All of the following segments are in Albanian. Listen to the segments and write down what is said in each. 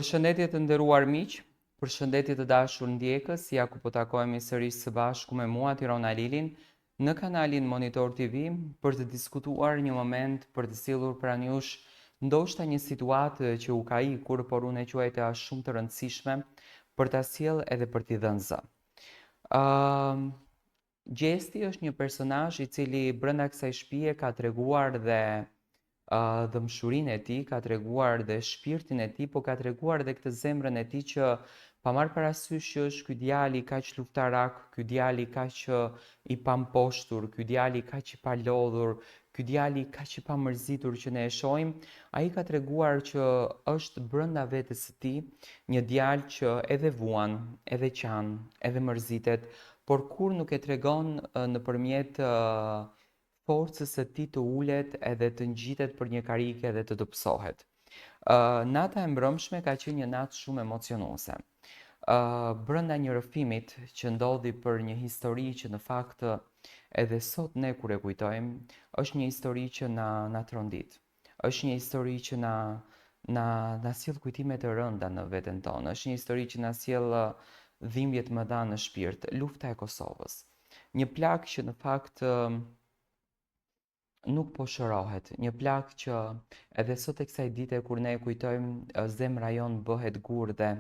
Përshëndetje të nderuar miq, përshëndetje të dashur ndjekës, ja ku po takohemi sërish së bashku me mua Tirona Lilin në kanalin Monitor TV për të diskutuar një moment, për të sjellur pranë jush ndoshta një situatë që u ka ikur, por unë e quajta shumë të rëndësishme për ta sjell edhe për t'i dhënë zë. Gjesti është një personazh i cili brenda kësaj shtëpie ka treguar dhe dëmshurinë e tij, ka treguar dhe shpirtin e tij, po ka treguar dhe këtë zemrën e tij që pa marrë parasysh që është ky djalë kaq luftarak, ky djalë kaq i pamposhtur, ky djalë kaq i palodhur, ky djalë kaq i pamërzitur që ne e shohim, ai ka treguar që është brenda vetes së tij një djalë që edhe vuan, edhe qan, edhe mërzitet, por kur nuk e tregon nëpërmjet forcës së tij të ulet edhe të ngjitet për një karike dhe të dobësohet. Nata e mbrëmshme ka qenë një natë shumë emocionuese. Brenda një rrëfimit që ndodhi për një histori që në fakt edhe sot ne kur e kujtojmë, është një histori që na trondit. Është një histori që na sjell kujtime të rënda në veten tonë. Është një histori që na sjell dhimbje të mëdha në shpirt, lufta e Kosovës. Një plagë që në fakt nuk po shërohet, një plagë që edhe sot e kësaj dite kur ne e kujtojmë, zemra jon bëhet gur dhe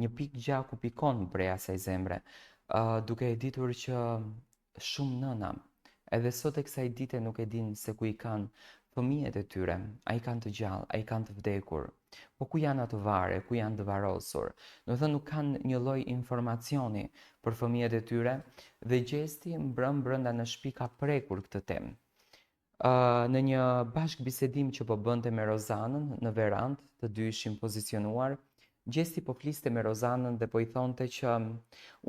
një pikë gjaku pikon prej asaj zemre, duke e ditur që shumë nëna edhe sot e kësaj dite nuk e dinë se ku i kanë fëmijët e tyre, a i kanë të gjallë, a i kanë të vdekur, po ku janë ato vare, ku janë të varosur. Do të thënë nuk kanë një lloj informacioni për fëmijët e tyre dhe gjesti mbrëm brenda në shtëpi ka prekur këtë temë. Në një bashkë bisedim që po bënte me Rozanën në verandë, të dy ishin pozicionuar, gjesti po fliste me Rozanën dhe po i thonte që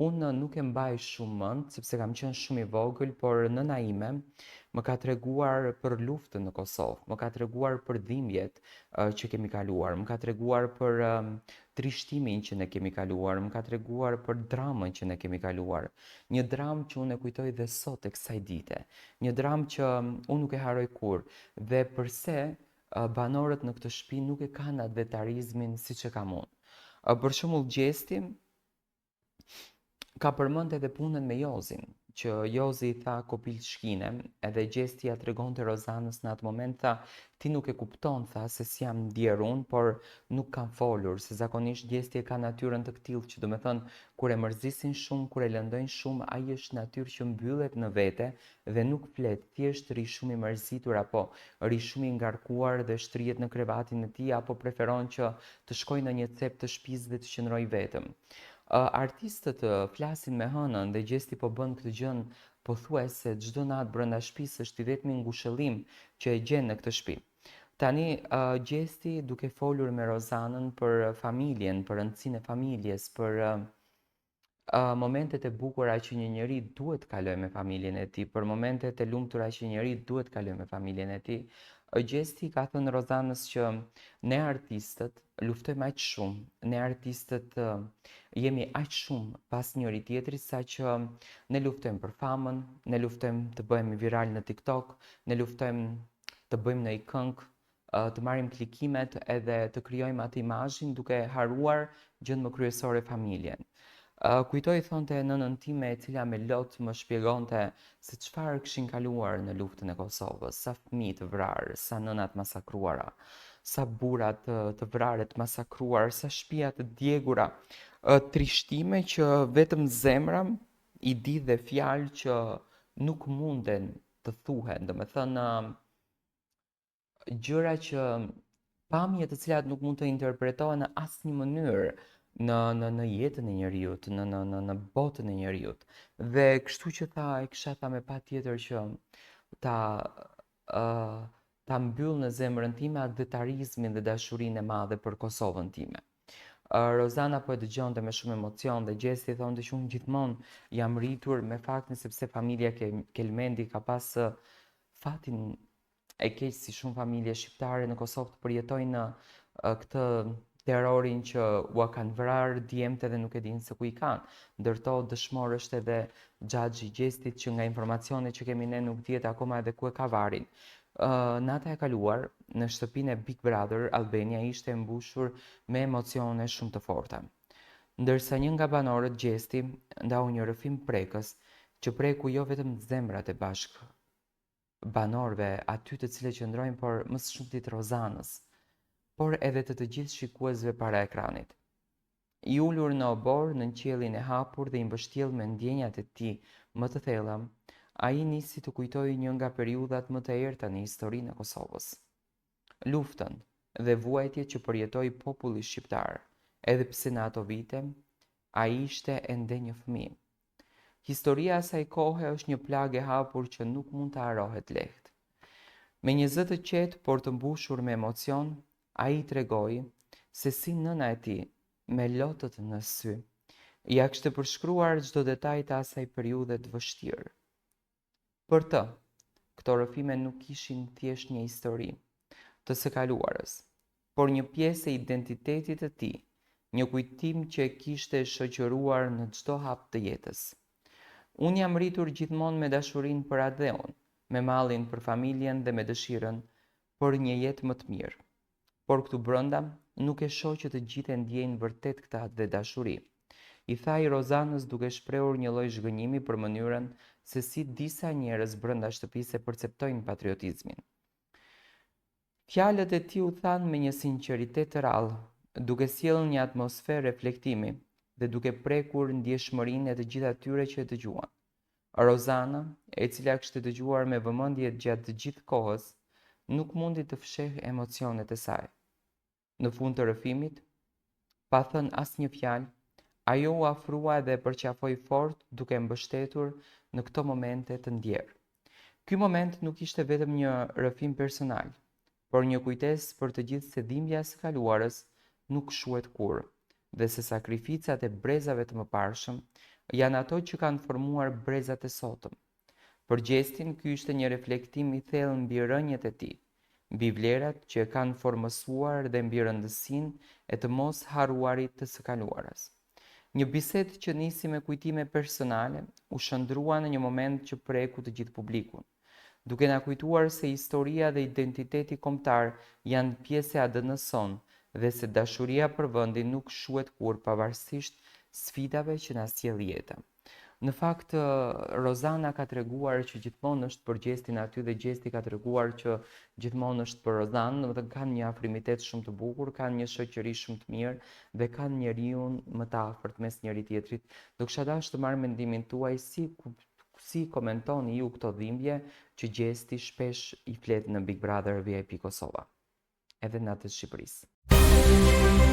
unë nuk e mbaj shumë mend sepse kam qenë shumë i vogël, por nëna ime më ka treguar për luftën në Kosovë, më ka treguar për dhimbjet që kemi kaluar, më ka treguar për trishtimin që ne kemi kaluar, më ka treguar për dramën që ne kemi kaluar. Një dramë që unë e kujtoj dhe sot e kësaj dite. Një dramë që unë nuk e haroj kur. Dhe përse banorët në këtë shtëpi nuk e kanë atë vetarizmin siç e kam unë. Për shembull gjesti ka përmend edhe punën me Jozin, që Jozi i tha kopil shkine, edhe gjesti ja tregonte Rozanës në atë moment, tha, ti nuk e kupton, tha, se si jam ndjer unë, por nuk kam folur, se zakonisht gjesti e ka natyrën të këtillë, që do me thënë, kur e mërzisin shumë, kur e lëndojnë shumë, ai është natyrë që mbyllet në vete dhe nuk flet, thjesht ri shumë i mërzitur, apo ri shumë i ngarkuar dhe shtrihet në krevatin e tij, apo preferon që të shkojë në një cep të shtëpisë dhe të qëndrojë vetëm. Artistët flasin me hënën dhe gjesti po bën këtë gjën pothuajse çdo natë brenda shtëpisë, është i vetmi ngushëllim që e gjen në këtë shtëpi. Tani gjesti duke folur me Rozanën për familjen, për rëndësinë e familjes, për momentet e bukura që një njeri duhet kaloj me familjen e tij, për momentet e lumtura që një njeri duhet kaloj me familjen e tij. Gjesti ka thënë Rozanës që ne artistët luftojmë aq shumë, ne artistët jemi aq shumë pas njëri tjetrit sa që ne luftojmë për famën, ne luftojmë të bëhemi viral në TikTok, ne luftojmë të bëjmë në i këngë, të marrim klikimet edhe të krijojmë atë imazhin duke haruar gjën më kryesore familjen. Kujtoj thonte nënën time e cila me lot më shpjegonte se çfarë kishin kaluar në luftën e Kosovës, sa fëmijë të vrarë, sa nëna të masakruara, sa burra të vrarë të masakruar, sa shtëpia të djegura, trishtime që vetëm zemra i di dhe fjalë që nuk munden të thuhen, domethënë gjëra që pamje të cilat nuk mund të interpretohen në asnjë mënyrë në jetën e njeriut, në botën e njeriut. Dhe kështu që e kisha tha me patjetër që ta ta mbyll në zemrën time atë vetarizmin dhe dashurinë e madhe për Kosovën time. Rozana po e dëgjonte me shumë emocion dhe gjesti thonte që unë gjithmonë jam rritur me faktin sepse familja Kelmendi ka pas fatin e keq si shumë familje shqiptare në Kosovë të përjetojnë këtë terrorin që ua kanë vrarë djemtë dhe nuk e dinë se ku i kanë. Ndërto dëshmor është edhe xhaxhi i Gjestit që nga informacionet që kemi ne nuk dihet akoma edhe ku e ka varin. Nata e kaluar në shtëpinë e Big Brother Albania ishte e mbushur me emocione shumë të forta. Ndërsa një nga banorët Gjesti ndau një rrëfim prekës që preku jo vetëm zemrat e banorëve aty të cilët qëndrojnë, por më së shumti të Rozanës, por edhe të gjithë shikuesve para ekranit. I ulur në obor në qiellin e hapur dhe i mbështjell me ndjenjat e tij më të thella, ai nisi të kujtojë një nga periudhat më të errta në historinë e Kosovës. Luftën dhe vuajtjet që përjetoi populli shqiptar, edhe pse në ato vite ai ishte ende një fëmijë. Historia e asaj kohe është një plagë e hapur që nuk mund të harrohet lehtë. Me një zë të qetë por të mbushur me emocion, ai tregoi se si nëna e tij, me lotët në sy, ja kishte përshkruar çdo detaj të asaj periudhe të vështirë. Për të, këto rrëfime nuk ishin thjesht një histori të së kaluarës, por një pjesë e identitetit të tij, një kujtim që e kishte shoqëruar në çdo hap të jetës. Unë jam rritur gjithmonë me dashurinë për atë dhe unë, me mallin për familjen dhe me dëshirën për një jetë më të mirë. Por këtu brenda nuk e shoh që të gjithë e ndjejnë vërtet këtë dhe dashuri. I tha i Rozanës duke shprehur një lloj zhgënjimi për mënyrën se si disa njerëz brenda shtëpisë e perceptojnë patriotizmin. Fjalët e tij u thanë me një sinqeritet të rrallë, duke sjellë një atmosferë reflektimi dhe duke prekur ndjeshmërinë e të gjithë atyre që e dëgjuan. Rozana, e cila kishte dëgjuar me vëmendje gjatë të gjithë kohës, nuk mundi të fshehë emocionet e saj. Në fund të rrëfimit, pa thënë asnjë fjalë, ajo u afrua dhe e përqafoi fort duke mbështetur në këto momente të ndjerë. Ky moment nuk ishte vetëm një rrëfim personal, por një kujtesë për të gjithë se dhimbja e së kaluarës nuk shuhet kurrë, dhe se sakrificat e brezave të mëparshëm janë ato që kanë formuar brezat e sotëm. Për Gjestin, ky ishte një reflektim i thellë mbi rënjet e tij, mbi vlerat që e kanë formësuar dhe mbi rëndësinë e të mos harruarit të së kaluarës. Një bisedë që nisi me kujtime personale u shndrua në një moment që preku të gjithë publikun, duke na kujtuar se historia dhe identiteti kombëtar janë pjesë e ADN-s son dhe se dashuria për vendin nuk shuhet kurrë pavarësisht sfidave që na sjell jeta. Në fakt, Rozana ka treguar që gjithmonë është për Gjestin aty dhe Gjesti ka treguar që gjithmonë është për Rozanën, domethënë kanë një afrimitet shumë të bukur, kanë një shoqëri shumë të mirë dhe kanë njeriun më të afërt mes njëri tjetrit. Do kisha dashur të marr mendimin tuaj si komentoni ju këto dhimbje që Gjesti shpesh i flet në Big Brother VIP Kosova, edhe në atë të Shqipërisë.